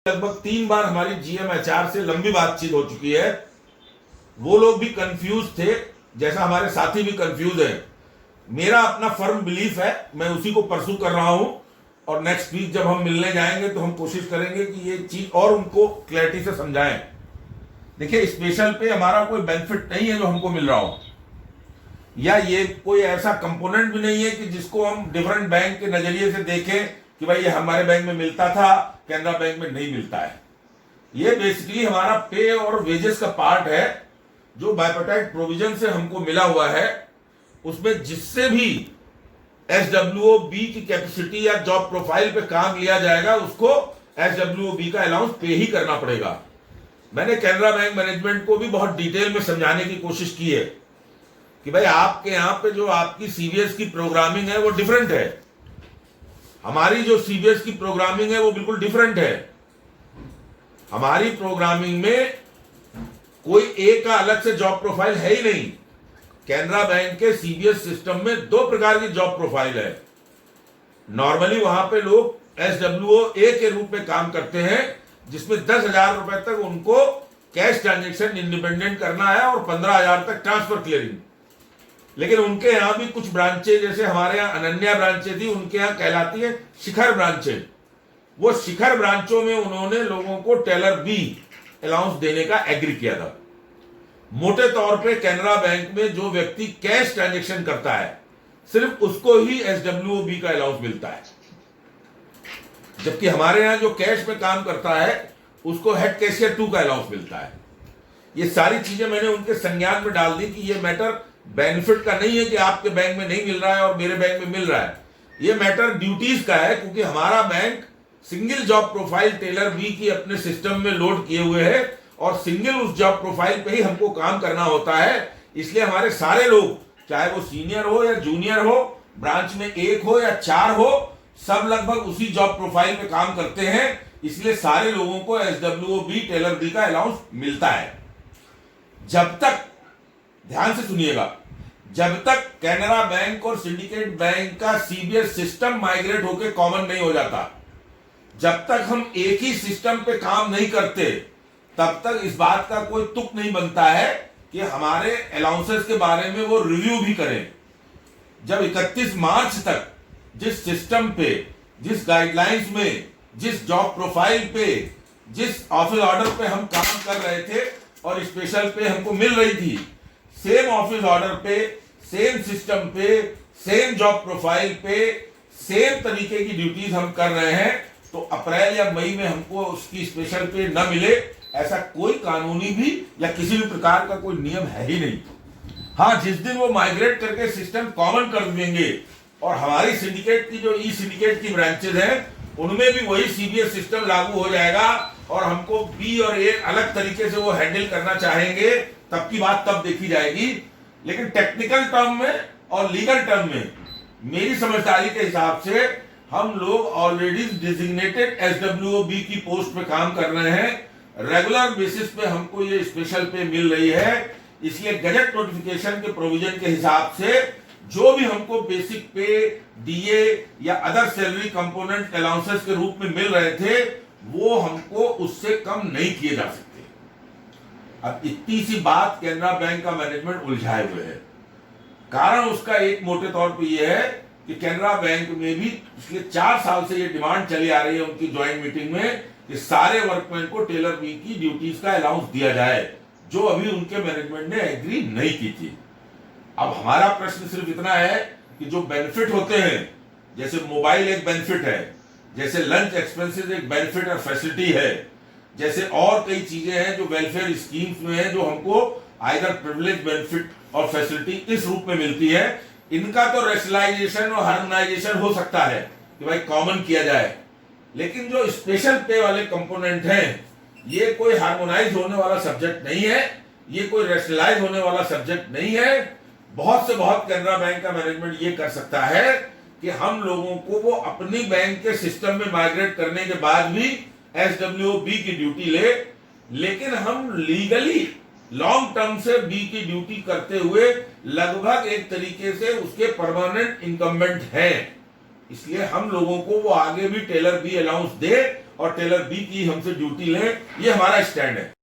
लगभग 3 बार हमारी जीएमएचआर से लंबी बातचीत हो चुकी है। वो लोग भी कंफ्यूज थे, जैसा हमारे साथी भी कंफ्यूज है। मेरा अपना फर्म बिलीफ है, मैं उसी को परसू कर रहा हूं और नेक्स्ट वीक जब हम मिलने जाएंगे तो हम कोशिश करेंगे कि ये चीज और उनको क्लैरिटी से समझाएं। देखिए, स्पेशल पे हमारा कोई बेनिफिट नहीं है जो हमको मिल रहा हो, या ये कोई ऐसा कंपोनेंट भी नहीं है कि जिसको हम डिफरेंट बैंक के नजरिए से देखें कि भाई ये हमारे बैंक में मिलता था, कैनरा बैंक में नहीं मिलता है। ये बेसिकली हमारा पे और वेजेस का पार्ट है जो बायपेटाइट प्रोविजन से हमको मिला हुआ है। उसमें जिससे भी एसडब्ल्यूओबी की कैपेसिटी या जॉब प्रोफाइल पे काम लिया जाएगा उसको एसडब्ल्यूओबी का अलाउंस पे ही करना पड़ेगा। मैंने कैनरा बैंक मैनेजमेंट को भी बहुत डिटेल में समझाने की कोशिश की है कि भाई आपके यहां पे जो आपकी सीबीएस की प्रोग्रामिंग है वो डिफरेंट है, हमारी जो सीबीएस की प्रोग्रामिंग है वो बिल्कुल डिफरेंट है। हमारी प्रोग्रामिंग में कोई एक का अलग से जॉब प्रोफाइल है ही नहीं। कैनरा बैंक के सीबीएस सिस्टम में 2 प्रकार की जॉब प्रोफाइल है। नॉर्मली वहां पे लोग एसडब्ल्यूओ ए के रूप में काम करते हैं, जिसमें 10,000 रुपए तक उनको कैश ट्रांजेक्शन इंडिपेंडेंट करना है और 15,000 तक ट्रांसफर क्लियरिंग। लेकिन उनके यहां भी कुछ ब्रांचें, जैसे हमारे यहां अनन्या ब्रांचें थी, उनके यहां कहलाती है शिखर ब्रांचें। वो शिखर ब्रांचों में उन्होंने लोगों को टेलर बी अलाउंस देने का एग्री किया था। मोटे तौर पे कैनरा बैंक में जो व्यक्ति कैश ट्रांजेक्शन करता है सिर्फ उसको ही एसडब्ल्यूओबी का अलाउंस मिलता है, जबकि हमारे यहां जो कैश में काम करता है उसको हेड कैशियर 2 का अलाउंस मिलता है। ये सारी चीजें मैंने उनके संज्ञान में डाल दी कि ये मैटर बेनिफिट का नहीं है कि आपके बैंक में नहीं मिल रहा है और मेरे बैंक में मिल रहा है। ये मैटर ड्यूटीज का है, क्योंकि हमारा bank single job profile tailor be की अपने सिस्टम में लोड किए हुए है और सिंगल उस जॉब प्रोफाइल पे ही हमको काम करना होता है। इसलिए हमारे सारे लोग, चाहे वो सीनियर हो या जूनियर हो, ब्रांच में 1 हो या 4 हो, सब लगभग उसी जॉब प्रोफाइल पे काम करते हैं। इसलिए सारे लोगों को एसडब्ल्यूओबी टेलर बी का अलाउंस मिलता है। जब तक, ध्यान से सुनिएगा, जब तक कैनरा बैंक और सिंडिकेट बैंक का सीबीएस सिस्टम माइग्रेट होकर कॉमन नहीं हो जाता, जब तक हम एक ही सिस्टम पे काम नहीं करते, तब तक इस बात का कोई तुक नहीं बनता है कि हमारे अलाउंसेस के बारे में वो रिव्यू भी करें। जब 31 मार्च तक जिस सिस्टम पे, जिस गाइडलाइंस में, जिस जॉब प्रोफाइल पे, जिस ऑफिस ऑर्डर पे हम काम कर रहे थे और स्पेशल पे हमको मिल रही थी, सेम ऑफिस ऑर्डर पे, सेम सिस्टम पे, सेम जॉब प्रोफाइल पे, सेम तरीके की ड्यूटीज हम कर रहे हैं, तो अप्रैल या मई में हमको उसकी स्पेशल पे न मिले, ऐसा कोई कानूनी भी या किसी भी प्रकार का कोई नियम है ही नहीं। हाँ, जिस दिन वो माइग्रेट करके सिस्टम कॉमन कर देंगे और हमारी सिंडिकेट की जो ई सिंडिकेट की ब्रांचेज हैं उनमें भी वही सीबीएस सिस्टम लागू हो जाएगा और हमको बी और ए अलग तरीके से वो हैंडल करना चाहेंगे, तब की बात तब देखी जाएगी। लेकिन टेक्निकल टर्म में और लीगल टर्म में मेरी समझदारी के हिसाब से हम लोग ऑलरेडी डिजिग्नेटेड एसडब्ल्यूओबी की पोस्ट पे काम कर रहे हैं। रेगुलर बेसिस पे हमको ये स्पेशल पे मिल रही है। इसलिए गजट नोटिफिकेशन के प्रोविजन के हिसाब से जो भी हमको बेसिक पे, डीए या अदर सैलरी कंपोनेंट अलाउंसेस के रूप में मिल रहे थे, वो हमको उससे कम नहीं किए जा सकते। अब इतनी सी बात कैनरा बैंक का मैनेजमेंट उलझाए हुए है। कारण उसका एक मोटे तौर पे ये है कि कैनरा बैंक में भी पिछले 4 साल से ये डिमांड चली आ रही है उनकी ज्वाइंट मीटिंग में कि सारे वर्कमैन को टेलर बी की ड्यूटीज का अलाउंस दिया जाए, जो अभी उनके मैनेजमेंट ने एग्री नहीं की थी। अब हमारा प्रश्न सिर्फ इतना है कि जो बेनिफिट होते हैं, जैसे मोबाइल एक बेनिफिट है, जैसे लंच एक्सपेंसेस एक बेनिफिट और फैसिलिटी है, जैसे और कई चीजें हैं जो वेलफेयर स्कीम्स में है, जो हमको आइदर प्रिविलेज, बेनिफिट और फैसिलिटी इस रूप में मिलती है। इनका तो रेशनलाइजेशन और हार्मोनाइजेशन हो सकता है कि भाई कॉमन किया जाए, लेकिन जो स्पेशल पे वाले कंपोनेंट हैं, ये कोई हार्मोनाइज होने वाला सब्जेक्ट नहीं है, ये कोई रेशनलाइज होने वाला सब्जेक्ट नहीं है। बहुत से बहुत कैनरा बैंक का मैनेजमेंट ये कर सकता है कि हम लोगों को वो अपनी बैंक के सिस्टम में माइग्रेट करने के बाद भी एसडब्ल्यूओबी की ड्यूटी ले, लेकिन हम लीगली लॉन्ग टर्म से बी की ड्यूटी करते हुए लगभग एक तरीके से उसके परमानेंट इनकम्बेंट हैं। इसलिए हम लोगों को वो आगे भी टेलर बी अलाउंस दे और टेलर बी की हमसे ड्यूटी लें, ये हमारा स्टैंड है।